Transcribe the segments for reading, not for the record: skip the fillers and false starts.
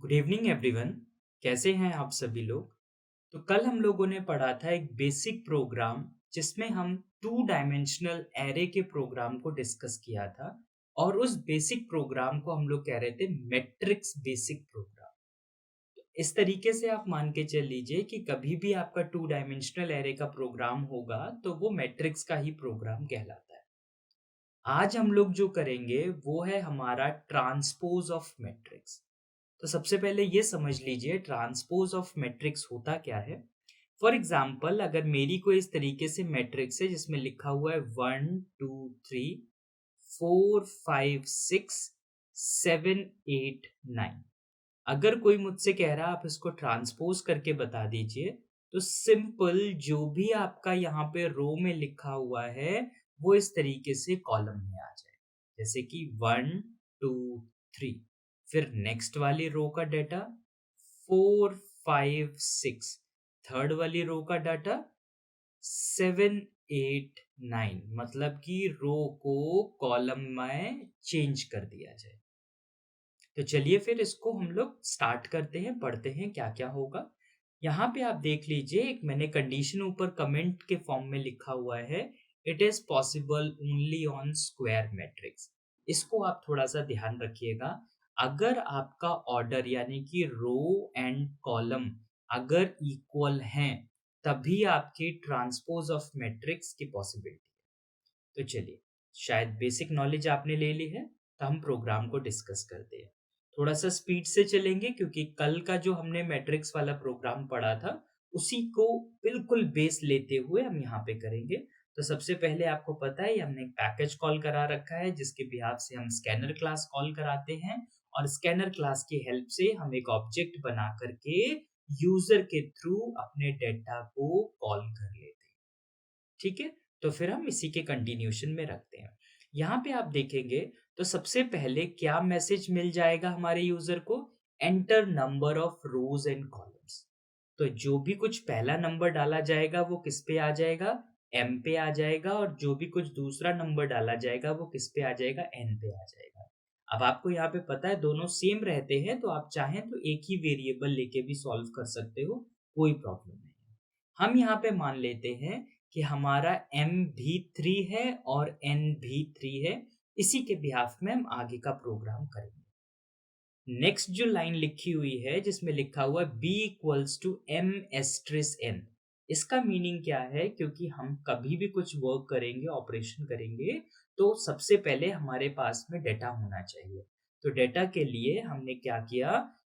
Good evening everyone. कैसे हैं आप सभी लोग। तो कल हम लोगों ने पढ़ा था एक बेसिक प्रोग्राम जिसमें हम टू डायमेंशनल एरे के प्रोग्राम को डिस्कस किया था। और उस बेसिक प्रोग्राम को हम लोग कह रहे थे मैट्रिक्स बेसिक प्रोग्राम। इस तरीके से आप मान के चल लीजिए कि कभी भी आपका टू डायमेंशनल एरे का प्रोग्राम होगा तो वो मैट्रिक्स का ही प्रोग्राम कहलाता है। आज हम लोग जो करेंगे वो है हमारा ट्रांसपोज ऑफ मैट्रिक्स। तो सबसे पहले ये समझ लीजिए ट्रांसपोज ऑफ मैट्रिक्स होता क्या है। फॉर एग्जाम्पल अगर मेरी कोई इस तरीके से मैट्रिक्स है जिसमें लिखा हुआ है 1 2 3 4 5 6 7 8 9। अगर कोई मुझसे कह रहा है आप इसको ट्रांसपोज करके बता दीजिए, तो सिंपल जो भी आपका यहाँ पे रो में लिखा हुआ है वो इस तरीके से कॉलम में आ जाए। जैसे कि 1 2 3, फिर नेक्स्ट वाली रो का डाटा 4 5 6, थर्ड वाली रो का डाटा 7 8 9, मतलब कि रो को कॉलम में चेंज कर दिया जाए। तो चलिए फिर इसको हम लोग स्टार्ट करते हैं, पढ़ते हैं क्या क्या होगा। यहाँ पे आप देख लीजिए एक मैंने कंडीशन ऊपर कमेंट के फॉर्म में लिखा हुआ है, it is possible only on square matrix. इसको आप थोड़ा सा ध्यान रखिएगा। अगर आपका ऑर्डर यानी कि रो एंड कॉलम अगर इक्वल हैं तभी आपकी ट्रांसपोज ऑफ मैट्रिक्स की पॉसिबिलिटी। तो चलिए, शायद बेसिक नॉलेज आपने ले ली है, तो हम प्रोग्राम को डिस्कस करते हैं। थोड़ा सा स्पीड से चलेंगे क्योंकि कल का जो हमने मैट्रिक्स वाला प्रोग्राम पढ़ा था उसी को बिल्कुल बेस लेते हुए हम यहाँ पे करेंगे। तो सबसे पहले आपको पता है हमने एक पैकेज कॉल करा रखा है जिसके बिहाफ से हम स्कैनर क्लास कॉल कराते हैं, और स्कैनर क्लास की हेल्प से हम एक ऑब्जेक्ट बना करके यूजर के थ्रू अपने डेटा को कॉल कर लेते हैं। ठीक है, तो फिर हम इसी के कंटिन्यूशन में रखते हैं। यहाँ पे आप देखेंगे तो सबसे पहले क्या मैसेज मिल जाएगा हमारे यूजर को, enter number of rose and columns. तो जो भी कुछ पहला नंबर डाला जाएगा वो किस पे आ जाएगा, एम पे आ जाएगा, और जो भी कुछ दूसरा नंबर डाला जाएगा वो किस पे आ जाएगा, एन पे आ जाएगा। अब आपको यहाँ पे पता है दोनों सेम रहते हैं, तो आप चाहें तो एक ही वेरिएबल लेके भी सॉल्व कर सकते हो, कोई प्रॉब्लम नहीं है। हम यहाँ पे मान लेते हैं कि हमारा m भी 3 है और n भी 3 है। इसी के बिहाफ में हम आगे का प्रोग्राम करेंगे। नेक्स्ट जो लाइन लिखी हुई है जिसमें लिखा हुआ है b equals to m asterisk n, इसका मीनिंग क्या है, क्योंकि हम कभी भी कुछ वर्क करेंगे, ऑपरेशन करेंगे, तो सबसे पहले हमारे पास में डेटा होना चाहिए। तो डेटा के लिए हमने क्या किया,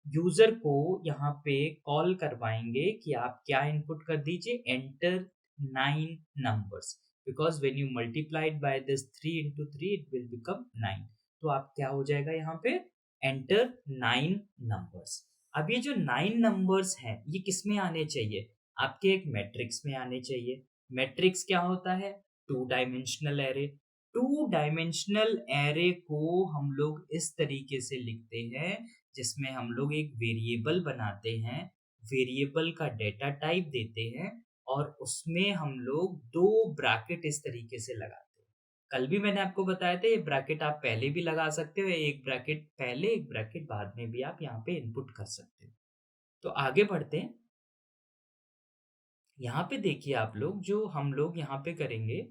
यूजर को यहाँ पे कॉल करवाएंगे कि आप क्या इनपुट कर दीजिए, enter 9 numbers, because when you multiply it by this 3 into 3 it will become 9। तो आप क्या हो जाएगा यहाँ पे, एंटर 9 numbers। अब ये जो 9 numbers हैं ये किस में आने चाहिए, आपके एक मैट्रिक्स में आने चाहिए। मैट्रिक्स क्या होता है, two dimensional array. Two dimensional array को हम लोग इस तरीके से लिखते हैं जिसमें हम लोग एक वेरिएबल बनाते हैं, वेरिएबल का डेटा टाइप देते हैं, और उसमें हम लोग दो ब्रैकेट इस तरीके से लगाते हैं। कल भी मैंने आपको बताया था ये ब्रैकेट आप पहले भी लगा सकते हो, एक ब्रैकेट पहले एक ब्रैकेट बाद में भी आप यहाँ पे इनपुट कर सकते हो। तो आगे बढ़ते हैं। यहाँ पे देखिए आप लोग, जो हम लोग यहाँ पे करेंगे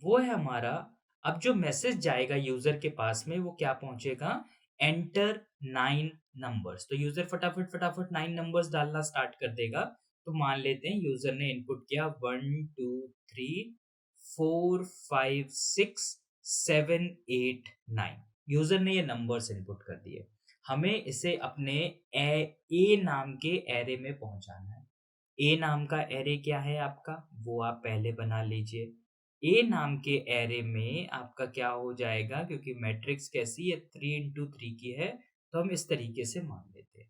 वो है हमारा, अब जो मैसेज जाएगा यूजर के पास में वो क्या पहुंचेगा, एंटर 9 numbers। तो यूजर फटाफट फटाफट 9 numbers डालना स्टार्ट कर देगा। तो मान लेते हैं यूजर ने इनपुट किया 1 2 3 4 5 6 7 8 9। यूजर ने ये नंबर्स इनपुट कर दिए। हमें इसे अपने ए नाम के एरे में पहुंचाना है। ए नाम का एरे क्या है आपका, वो आप पहले बना लीजिए। ए नाम के एरे में आपका क्या हो जाएगा, क्योंकि मैट्रिक्स कैसी है, 3 into 3 की है, तो हम इस तरीके से मान लेते हैं।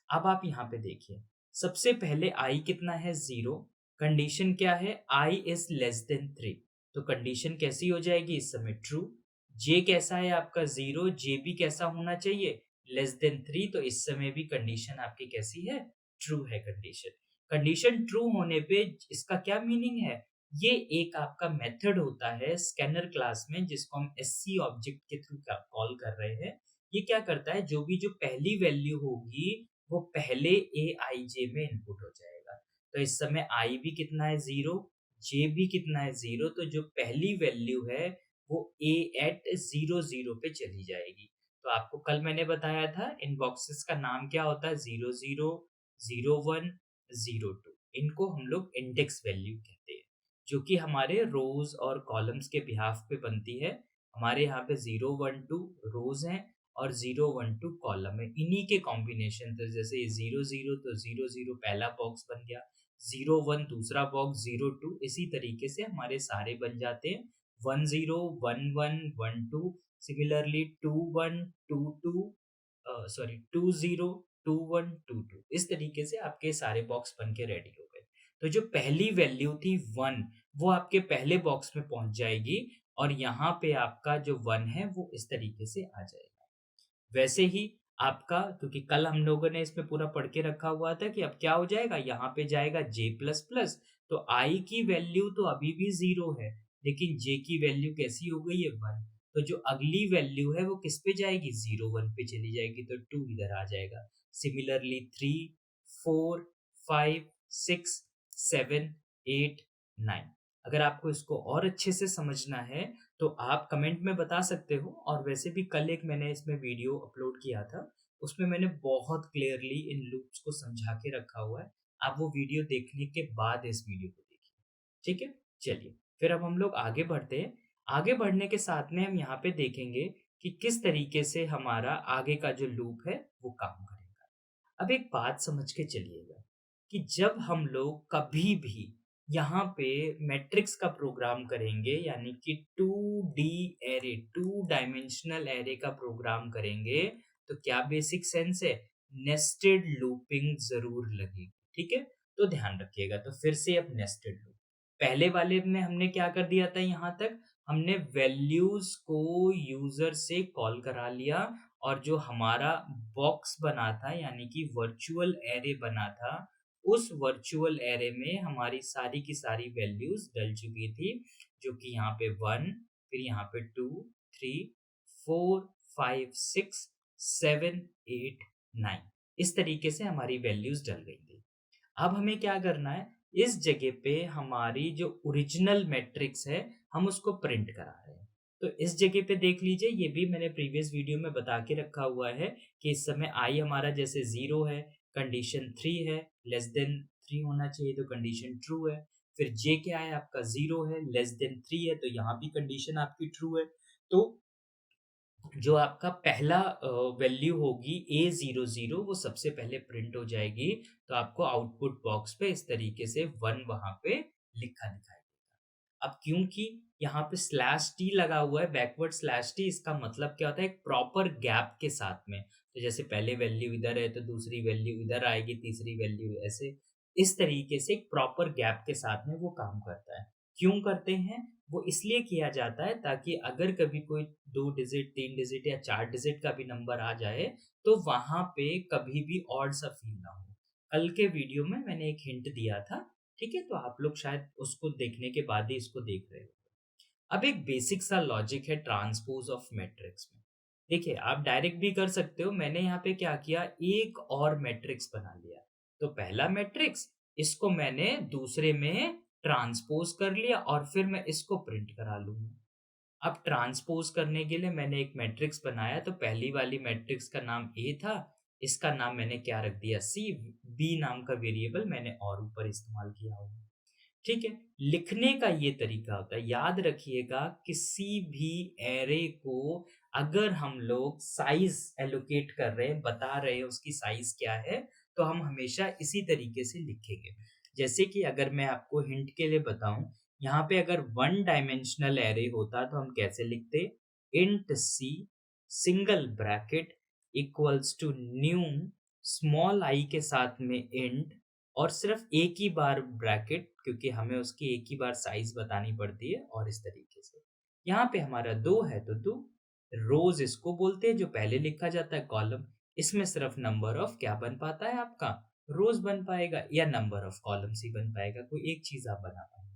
अब आप यहाँ पे देखिए, सबसे पहले आई कितना है, 0। कंडीशन क्या है, आई इज लेस देन 3। तो कंडीशन कैसी हो जाएगी इस समय, ट्रू। जे कैसा है आपका, 0। जे भी कैसा होना चाहिए, लेस देन 3। तो इस समय भी कंडीशन आपकी कैसी है, ट्रू है कंडीशन। कंडीशन ट्रू होने पे इसका क्या मीनिंग है, ये एक आपका मेथड होता है स्कैनर क्लास में जिसको हम एससी ऑब्जेक्ट के थ्रू कॉल कर रहे हैं। ये क्या करता है, जो भी जो पहली वैल्यू होगी वो पहले ए आई जे में इनपुट हो जाएगा। तो इस समय आई भी कितना है 0, जे भी कितना है 0, तो जो पहली वैल्यू है वो ए एट 0 0 पे चली जाएगी। तो आपको कल मैंने बताया था इन बॉक्सेस का नाम क्या होता है, 0 0, 0 1, 0 2। इनको हम लोग इंडेक्स वैल्यू कहते हैं, जो कि हमारे रोज और कॉलम्स के बिहाफ पे बनती है। हमारे यहाँ पे 0 1 2 रोज हैं और 0 1 2 कॉलम है। इन्हीं के कॉम्बिनेशन, तो जैसे ये 0 0 तो 0 0 पहला बॉक्स बन गया, 0 1 दूसरा बॉक्स, 0 2 इसी तरीके से हमारे सारे बन जाते हैं। 1 0 1 1 1 2, सिमिलरली 2 1 2 2, सॉरी 2 0 2 1 2 2, इस तरीके से आपके सारे बॉक्स बन के रेडी हो गए। तो जो पहली वैल्यू थी 1, वो आपके पहले बॉक्स में पहुंच जाएगी और यहाँ पे आपका जो 1 है वो इस तरीके से आ जाएगा। वैसे ही आपका, क्योंकि कल हम लोगों ने इसमें पूरा पढ़ के रखा हुआ था कि अब क्या हो जाएगा, यहाँ पे जाएगा j प्लस प्लस, तो i की वैल्यू तो अभी भी 0 है, लेकिन j की वैल्यू कैसी हो गई है 1। तो जो अगली वैल्यू है वो किस पे जाएगी, 0 1 पे चली जाएगी, तो 2 इधर आ जाएगा। सिमिलरली 3 4 5 6 7 8 9। अगर आपको इसको और अच्छे से समझना है तो आप कमेंट में बता सकते हो, और वैसे भी कल एक मैंने इसमें वीडियो अपलोड किया था, उसमें मैंने बहुत क्लियरली इन लूप्स को समझा के रखा हुआ है। आप वो वीडियो देखने के बाद इस वीडियो को देखिए, ठीक है? चलिए, फिर अब हम लोग आगे बढ़ते हैं। आगे बढ़ने के साथ में हम यहाँ पे देखेंगे कि किस तरीके से हमारा आगे का जो लूप है वो काम करेगा। अब एक बात समझ के चलिएगा कि जब हम लोग कभी भी यहाँ पे मैट्रिक्स का प्रोग्राम करेंगे, यानी कि 2D एरे, 2 डायमेंशनल एरे का प्रोग्राम करेंगे, तो क्या बेसिक सेंस है, नेस्टेड लूपिंग जरूर लगेगी, ठीक है? तो ध्यान रखिएगा। तो फिर से अब नेस्टेड लूप, पहले वाले में हमने क्या कर दिया था, यहाँ तक हमने वैल्यूज को यूजर से कॉल करा लिया, और जो हमारा बॉक्स बना था यानी कि वर्चुअल एरे बना था, उस वर्चुअल एरे में हमारी सारी की सारी वैल्यूज डल चुकी थी, जो कि यहाँ पे 1, फिर यहाँ पे 2 3 4 5 6 7 8 9, इस तरीके से हमारी वैल्यूज डल गई थी। अब हमें क्या करना है, इस जगह पे हमारी जो ओरिजिनल मैट्रिक्स है हम उसको प्रिंट करा रहे हैं। तो इस जगह पे देख लीजिए, ये भी मैंने प्रीवियस वीडियो में बता के रखा हुआ है कि इस समय आई हमारा जैसे 0 है, कंडीशन 3 है, लेस देन 3 होना चाहिए तो कंडीशन ट्रू है। फिर जे क्या है आपका 0 है, लेस देन 3 है, तो यहाँ भी कंडीशन आपकी ट्रू है। तो जो आपका पहला वैल्यू होगी A00, वो सबसे पहले प्रिंट हो जाएगी। तो आपको आउटपुट बॉक्स पे इस तरीके से 1 वहां पे लिखा दिखाई देगा। अब क्योंकि यहाँ पे स्लैश टी लगा हुआ है, बैकवर्ड स्लैश टी, इसका मतलब क्या होता है, एक प्रॉपर गैप के साथ में। तो जैसे पहले वैल्यू इधर है तो दूसरी वैल्यू इधर आएगी, तीसरी वैल्यू ऐसे, इस तरीके से एक प्रॉपर गैप के साथ में वो काम करता है। क्यों करते हैं, वो इसलिए किया जाता है ताकि अगर कभी कोई 2 डिजिट 3 डिजिट या 4 डिजिट का भी नंबर आ जाए तो वहां पे कभी भी ऑड सा फील ना हो। कल के वीडियो में मैंने एक हिंट दिया था, ठीक है? तो आप लोग शायद उसको देखने के बाद ही इसको देख रहे हो। अब एक बेसिक सा लॉजिक है ट्रांसपोज ऑफ मैट्रिक्स में। देखिए, आप डायरेक्ट भी कर सकते हो, मैंने यहाँ पे क्या किया, एक और मैट्रिक्स बना लिया। तो पहला मैट्रिक्स, इसको मैंने दूसरे में ट्रांसपोज कर लिया और फिर मैं इसको प्रिंट करा लूंगा। अब ट्रांसपोज करने के लिए मैंने एक मैट्रिक्स बनाया, तो पहली वाली मैट्रिक्स का नाम ए था, इसका नाम मैंने क्या रख दिया, सी। बी नाम का वेरिएबल मैंने और ऊपर इस्तेमाल किया होगा, ठीक है? लिखने का ये तरीका होता है, याद रखिएगा, किसी भी एरे को अगर हम लोग साइज एलोकेट कर रहे हैं, बता रहे हैं उसकी साइज क्या है, तो हम हमेशा इसी तरीके से लिखेंगे। जैसे कि अगर मैं आपको हिंट के लिए बताऊं, यहाँ पे अगर 1 डायमेंशनल एरे होता तो हम कैसे लिखते, int C single bracket equals to new small I के साथ में इंट, और सिर्फ एक ही बार ब्रैकेट, क्योंकि हमें उसकी एक ही बार साइज बतानी पड़ती है, और इस तरीके से। यहाँ पे हमारा 2 है तो 2, रोज इसको बोलते हैं जो पहले लिखा जाता है, कॉलम, इसमें सिर्फ नंबर ऑफ क्या बन पाता है आपका, रोज बन पाएगा, या नंबर ऑफ कॉलम्स ही बन पाएगा, कोई एक चीज आप बना पाएंगे।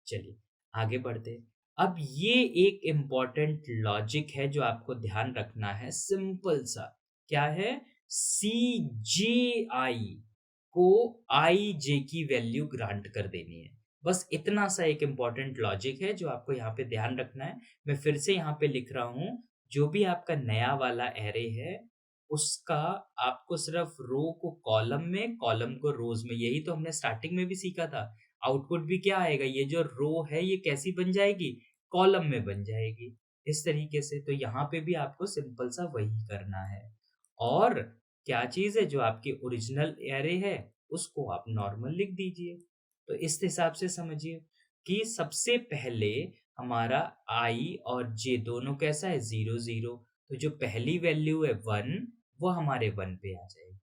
चलिए आगे बढ़ते हैं। अब ये एक इम्पॉर्टेंट लॉजिक है जो आपको ध्यान रखना है, सिंपल सा, क्या है, सी जे आई को आई जे की वैल्यू ग्रांट कर देनी है। बस इतना सा एक इम्पॉर्टेंट लॉजिक है जो आपको यहाँ पे ध्यान रखना है। मैं फिर से यहाँ पे लिख रहा हूँ, जो भी आपका नया वाला एरे है, उसका आपको सिर्फ रो को कॉलम में, कॉलम को रोज में, यही तो हमने स्टार्टिंग में भी सीखा था। आउटपुट भी क्या आएगा, ये जो रो है ये कैसी बन जाएगी, कॉलम में बन जाएगी। इस तरीके से तो यहाँ पे भी आपको सिंपल सा वही करना है। और क्या चीज़ है, जो आपकी ओरिजिनल एरे है उसको आप नॉर्मल लिख दीजिए। तो इस हिसाब से समझिए कि सबसे पहले हमारा आई और जे दोनों कैसा है, ज़ीरो ज़ीरो। तो जो पहली वैल्यू है 1, वो हमारे 1 पे आ जाएगी।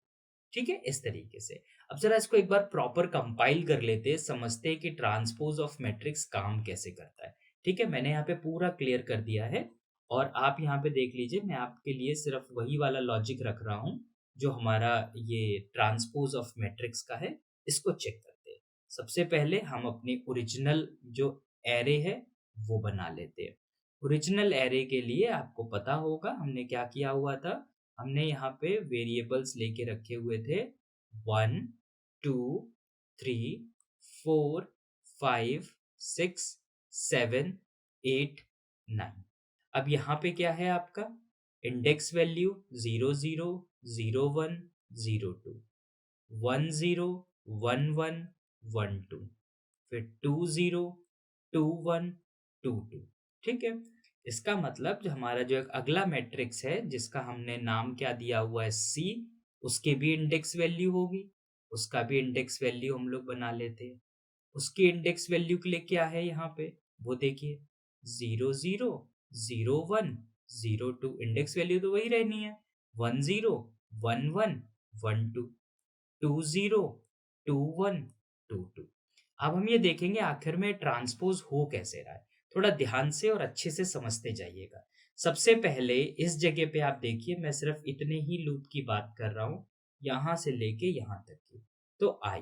ठीक है? इस तरीके से। अब ज़रा इसको एक बार प्रॉपर कंपाइल कर लेते हैं, समझते हैं कि ट्रांसपोज़ ऑफ मैट्रिक्स काम कैसे करता है। ठीक है? मैंने यहाँ पे पूरा क्लियर कर दिया है और आप यहाँ पे देख लीजिए, मैं आपके लिए सिर्फ़ वही वाला लॉजिक रख रहा हूँ, जो हमारा ये ट्रांसपोज़ ऑफ मैट्रिक्स का है, इसको चेक करते हैं। सबसे पहले हम अपनी ओरिजिनल जो एरे है, वो बना लेते हैं। ओरिजिनल एरे के लिए आपको पता होगा हमने क्या किया हुआ था, हमने यहाँ पे वेरिएबल्स लेके रखे हुए थे 1, 2, 3, 4, 5, 6, 7, 8, 9। अब यहाँ पे क्या है आपका इंडेक्स वैल्यू 0 0 0 1 0 2, 1 0 1 1 1 2, फिर 2 0 2 1 2 2। ठीक है? इसका मतलब जो हमारा जो एक अगला मैट्रिक्स है जिसका हमने नाम क्या दिया हुआ है सी, उसकी भी इंडेक्स वैल्यू होगी, उसका भी इंडेक्स वैल्यू हम लोग बना लेते हैं। उसकी इंडेक्स वैल्यू के लिए क्या है यहाँ पे, वो देखिए 0 0 0 1 0 2, इंडेक्स वैल्यू तो वही रहनी है, 1 0 1 1 1 2, 2 0 2 1 2 2। अब हम ये देखेंगे आखिर में ट्रांसपोज हो कैसे रहा है। थोड़ा ध्यान से और अच्छे से समझते जाइएगा। सबसे पहले इस जगह पे आप देखिए, मैं सिर्फ इतने ही लूप की बात कर रहा हूँ, यहाँ से लेके यहाँ तक की। तो आई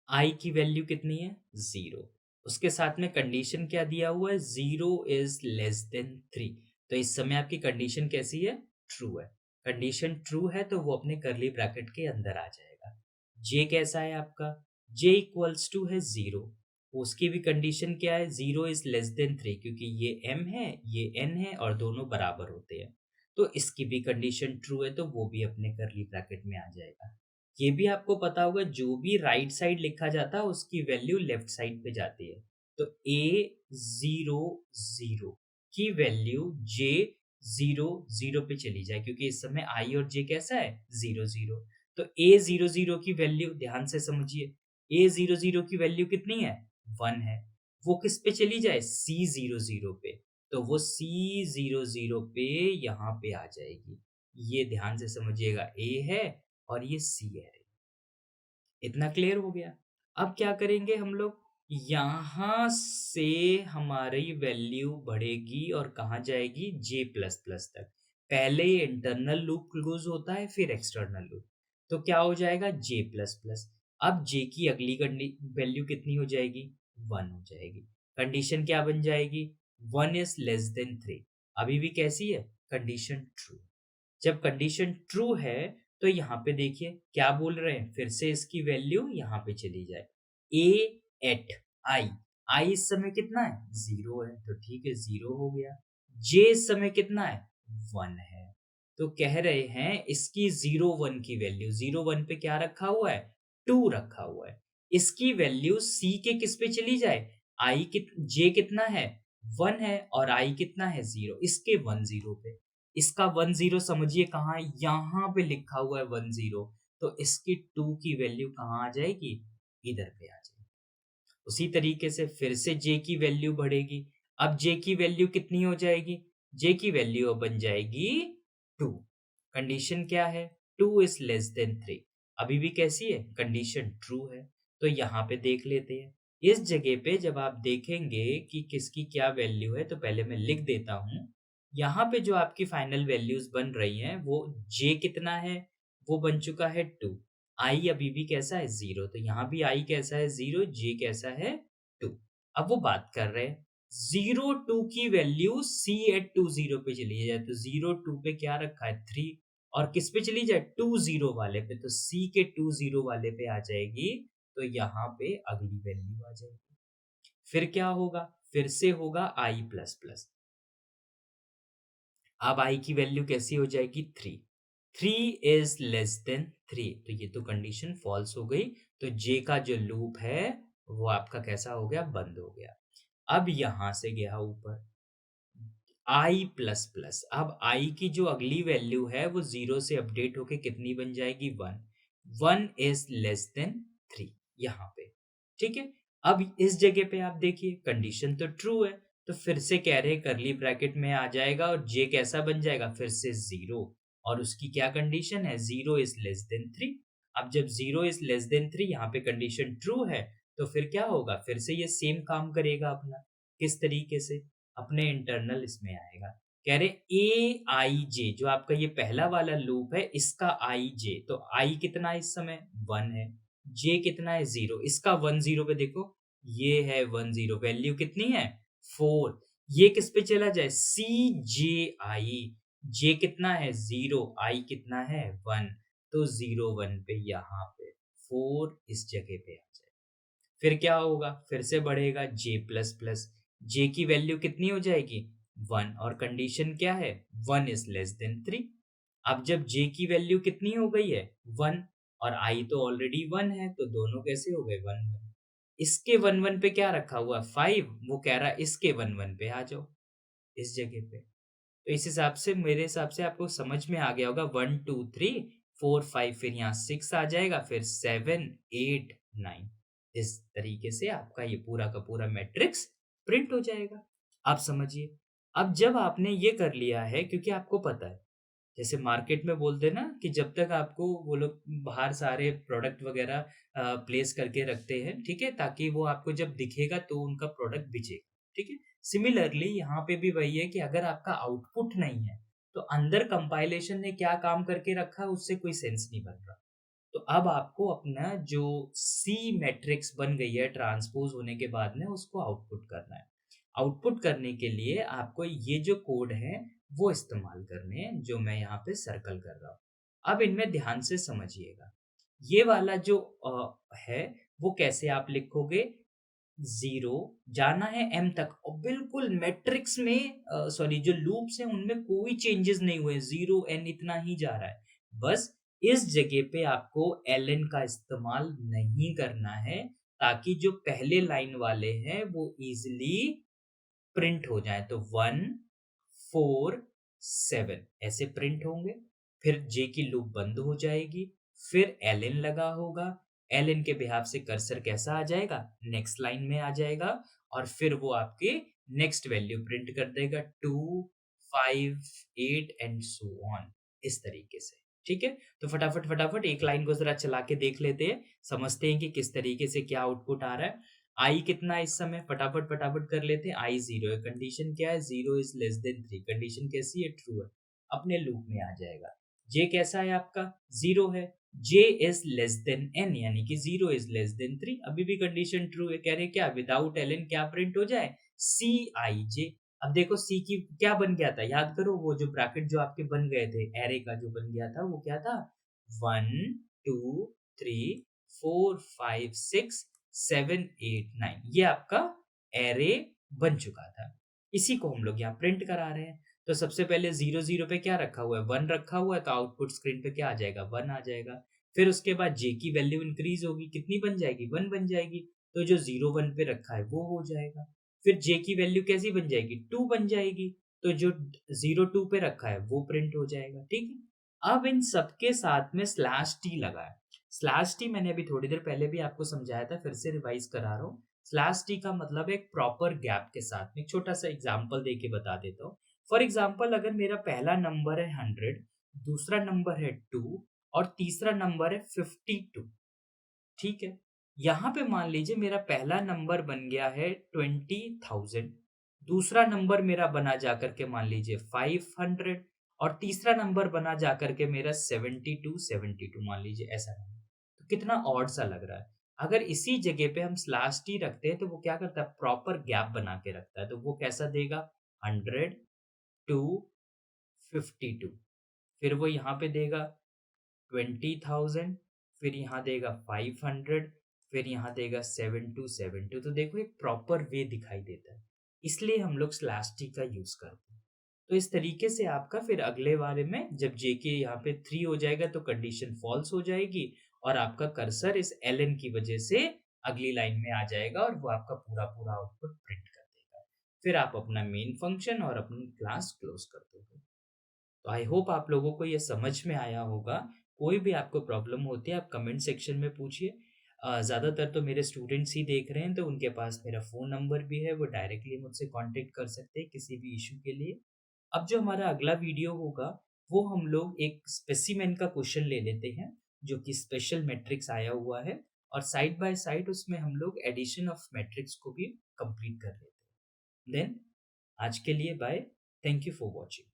आई की वैल्यू कितनी है, ज़ीरो। उसके साथ में कंडीशन क्या दिया हुआ है, ज़ीरो इज लेस देन 3। तो इस समय आपकी कंडीशन कैसी है, ट्रू है। कंडीशन ट्रू है तो वो अपने करली ब्रैकेट के अंदर आ जाएगा। जे कैसा है आपका, जे इक्वल्स टू है ज़ीरो। उसकी भी कंडीशन क्या है, ज़ीरो इज लेस देन 3, क्योंकि ये एम है ये एन है और दोनों बराबर होते हैं। तो इसकी भी कंडीशन ट्रू है तो वो भी अपने करली ब्रैकेट में आ जाएगा। ये भी आपको पता होगा, जो भी राइट साइड लिखा जाता है उसकी वैल्यू लेफ्ट साइड पे जाती है। तो ए ज़ीरो ज़ीरो की वैल्यू जे ज़ीरो ज़ीरो पे चली जाए, क्योंकि इस समय आई और जे कैसा है, ज़ीरो ज़ीरो। तो ए ज़ीरो ज़ीरो की वैल्यू ध्यान से समझिए, ए ज़ीरो ज़ीरो की वैल्यू कितनी है, 1 है। वो किस पे चली जाए, सी ज़ीरो ज़ीरो पे। तो वो सी ज़ीरो ज़ीरो पे यहाँ पे आ जाएगी। ये ध्यान से समझिएगा, ए है और ये सी है। इतना क्लियर हो गया। अब क्या करेंगे हम लोग, यहाँ से हमारी वैल्यू बढ़ेगी और कहाँ जाएगी, जे प्लस प्लस तक। पहले इंटरनल लूप क्लोज होता है फिर एक्सटर्नल लूप। तो क्या हो जाएगा, जे प्लस प्लस। अब जे की अगली वैल्यू कितनी हो जाएगी, 1 हो जाएगी। कंडीशन क्या बन जाएगी, 1 इज लेस देन 3। अभी भी कैसी है, कंडीशन ट्रू। जब कंडीशन ट्रू है तो यहाँ पे देखिए क्या बोल रहे हैं, फिर से इसकी वैल्यू यहाँ पे चली जाए, ए एट आई। आई इस समय कितना है, ज़ीरो है, तो ठीक है ज़ीरो हो गया। जे इस समय कितना है, 1 है। तो कह रहे हैं इसकी 0 1 की वैल्यू, 0 1 पे क्या रखा हुआ है, 2 रखा हुआ है। इसकी वैल्यू सी के किस पे चली जाए, आई कित जे कितना है, 1 है और आई कितना है, 0, इसके 1 0 पे। इसका 1 0 समझिए कहाँ है, यहाँ पे लिखा हुआ है 1 0। तो इसकी 2 की वैल्यू कहाँ आ जाएगी, इधर पे आ जाएगी। उसी तरीके से फिर से जे की वैल्यू बढ़ेगी। अब जे की वैल्यू कितनी हो जाएगी, जे की वैल्यू अब बन जाएगी 2। कंडीशन क्या है, 2 इज लेस देन 3। अभी भी कैसी है, कंडीशन ट्रू है। तो यहाँ पे देख लेते हैं, इस जगह पे जब आप देखेंगे कि किसकी क्या वैल्यू है, तो पहले मैं लिख देता हूँ। यहाँ पे जो आपकी फाइनल वैल्यूज बन रही हैं, वो जे कितना है, वो बन चुका है 2। आई अभी भी कैसा है, 0। तो यहाँ भी आई कैसा है, 0, जे कैसा है, 2। अब वो बात कर रहे हैं 0 2 की वैल्यू सी एट 2 0 पे चली जाए, तो 0 2 पे क्या रखा है, 3। और किस पे चली जाए, 2 0 वाले पे, तो सी के 2 0 वाले पे आ जाएगी, तो यहाँ पे अगली वैल्यू आ जाएगी। फिर क्या होगा, फिर से होगा आई प्लस प्लस। अब आई की वैल्यू कैसी हो जाएगी, 3। 3 इज लेस देन 3, तो ये तो कंडीशन फॉल्स हो गई। तो जे का जो लूप है वो आपका कैसा हो गया, बंद हो गया। अब यहां से गया ऊपर आई प्लस प्लस। अब आई की जो अगली वैल्यू है वो जीरो से अपडेट होके कितनी बन जाएगी, 1। 1 इज लेस देन 3 यहाँ पे। ठीक है। अब इस जगह पे आप देखिए कंडीशन तो ट्रू है, तो फिर से कह रहे करली ब्रैकेट में आ जाएगा और जे कैसा बन जाएगा, फिर से 0। और उसकी क्या कंडीशन है, 0 इज लेस देन 3। अब जब 0 इज लेस देन 3 यहाँ पे कंडीशन ट्रू है, तो फिर क्या होगा, फिर से ये सेम काम करेगा अपना। किस तरीके से, अपने इंटरनल इसमें आएगा। कह रहे ए आई जे, जो आपका ये पहला वाला लूप है इसका आई जे, तो आई कितना है इस समय, 1 है। जे कितना है, 0। इसका 1 0 पे देखो, ये है 1 0, वैल्यू कितनी है, 4। ये किस पे चला जाए, सी जे आई। जे कितना है, 0। आई कितना है, 1। तो 0 1 पे यहाँ पे 4 इस जगह पे आ जाए। फिर क्या होगा, फिर से बढ़ेगा जे प्लस प्लस। जे की वैल्यू कितनी हो जाएगी, 1। और कंडीशन क्या है, 1 इज लेस देन 3। अब जब जे की वैल्यू कितनी हो गई है, 1, और आई तो ऑलरेडी 1 है, तो दोनों कैसे हो गए, 1 1। इसके 1 1 पे क्या रखा हुआ है, 5। वो कह रहा है इसके 1 1 पे आ जाओ, इस जगह पे। तो इस हिसाब से, मेरे हिसाब से आपको समझ में आ गया होगा, 1 2 3 4 5, फिर यहाँ 6 आ जाएगा, फिर 7 8 9। इस तरीके से आपका ये पूरा का पूरा मैट्रिक्स प्रिंट हो जाएगा। आप समझिए। अब जब आपने ये कर लिया है, क्योंकि आपको पता है, जैसे मार्केट में बोलते हैं ना कि जब तक आपको वो लोग बाहर सारे प्रोडक्ट वगैरह प्लेस करके रखते हैं, ठीक है, ताकि वो आपको जब दिखेगा तो उनका प्रोडक्ट बिकेगा, ठीक है। सिमिलरली यहाँ पे भी वही है कि अगर आपका आउटपुट नहीं है, तो अंदर कंपाइलेशन ने क्या काम करके रखा है उससे कोई सेंस नहीं बन रहा। तो अब आपको अपना जो सी मैट्रिक्स बन गई है ट्रांसपोज होने के बाद में, उसको आउटपुट करना है। आउटपुट करने के लिए आपको ये जो कोड है वो इस्तेमाल करने हैं, जो मैं यहाँ पे सर्कल कर रहा हूँ। अब इनमें ध्यान से समझिएगा। ये वाला जो है वो कैसे आप लिखोगे, 0 जाना है m तक, और बिल्कुल मैट्रिक्स में सॉरी जो लूप्स हैं उनमें कोई चेंजेस नहीं हुए, 0 n इतना ही जा रहा है। बस इस जगह पे आपको ln का इस्तेमाल नहीं करना है, ताकि जो पहले लाइन वाले हैं वो इजीली प्रिंट हो जाए। तो 1 4 7 ऐसे प्रिंट होंगे। फिर जे की लूप बंद हो जाएगी, फिर ln लगा होगा। ln के बिहाफ से कर्सर कैसा आ जाएगा, नेक्स्ट लाइन में आ जाएगा, और फिर वो आपके नेक्स्ट वैल्यू प्रिंट कर देगा, 2 5 8 एंड सो ऑन, इस तरीके से। ठीक है। तो फटाफट फटाफट एक लाइन को जरा चला के देख लेते हैं, समझते हैं कि किस तरीके से क्या आउटपुट आ रहा है। आई कितना है इस समय, फटाफट फटाफट कर लेते हैं। आई 0 है, कंडीशन क्या है, 0 इज लेस देन 3, कंडीशन कैसी है, ट्रू है, अपने लूप में आ जाएगा। जे कैसा है आपका, 0 है, जे इज लेस देन एन, यानी कि 0 इज लेस देन 3, अभी भी कंडीशन ट्रू है। कह रहे क्या, विदाउट एल एन क्या प्रिंट हो जाए, सी आई जे। अब देखो सी की क्या बन गया था, याद करो, वो जो ब्रैकेट जो आपके बन गए थे, एरे का जो बन गया था वो क्या था, 1 2 3 4 5 6 7 8 9, ये आपका एरे बन चुका था। इसी को हम लोग यहाँ प्रिंट करा रहे हैं। तो सबसे पहले 0 0 पे क्या रखा हुआ है, 1 रखा हुआ है, तो आउटपुट स्क्रीन पे क्या आ जाएगा, 1 आ जाएगा। फिर उसके बाद जे की वैल्यू इंक्रीज होगी, कितनी बन जाएगी, 1 बन जाएगी, तो जो 0 1 पे रखा है वो हो जाएगा। फिर जे की वैल्यू कैसी बन जाएगी, 2 बन जाएगी, तो जो 0 2 पे रखा है वो प्रिंट हो जाएगा। ठीक है। अब इन सबके साथ में स्लैश टी लगा है। स्लैश टी मैंने अभी थोड़ी देर पहले भी आपको समझाया था, फिर से रिवाइज करा रहा हूँ। स्लैश टी का मतलब एक प्रॉपर गैप के साथ में, एक छोटा सा एग्जांपल दे के बता देता हूँ। फॉर एग्जांपल, अगर मेरा पहला नंबर है 100, दूसरा नंबर है 2, और तीसरा नंबर है 52, ठीक है। यहाँ पे मान लीजिए मेरा पहला नंबर बन गया है 20,000, दूसरा नंबर मेरा बना जाकर के मान लीजिए 500, और तीसरा नंबर बना जाकर के मेरा 72 मान लीजिए, ऐसा नंबर। तो कितना ऑड सा लग रहा है। अगर इसी जगह पे हम स्लैश टी रखते हैं तो वो क्या करता है, प्रॉपर गैप बना के रखता है। तो वो कैसा देगा, 100 टू 52, फिर वो यहाँ पे देगा 20,000, फिर यहाँ देगा 500, फिर यहाँ देगा 7272। तो देखो एक प्रॉपर वे दिखाई देता है, इसलिए हम लोग स्लैश टी का यूज़ करते हैं। तो इस तरीके से आपका फिर अगले बारे में जब जेके यहाँ पे 3 हो जाएगा तो कंडीशन फॉल्स हो जाएगी और आपका कर्सर इस एलएन की वजह से अगली लाइन में आ जाएगा और वो आपका पूरा आउटपुट प्रिंट कर देगा। फिर आप अपना मेन फंक्शन और अपनी क्लास क्लोज कर दोगे। तो आई होप आप लोगों को ये समझ में आया होगा। कोई भी आपको प्रॉब्लम होती है आप कमेंट सेक्शन में पूछिए। ज़्यादातर तो मेरे स्टूडेंट्स ही देख रहे हैं तो उनके पास मेरा फ़ोन नंबर भी है, वो डायरेक्टली मुझसे कांटेक्ट कर सकते हैं किसी भी इशू के लिए। अब जो हमारा अगला वीडियो होगा वो हम लोग एक स्पेसिमेन का क्वेश्चन ले लेते हैं जो कि स्पेशल मैट्रिक्स आया हुआ है और साइड बाय साइड उसमें हम लोग एडिशन ऑफ मैट्रिक्स को भी कंप्लीट कर लेते हैं। देन आज के लिए bye. Thank you for watching.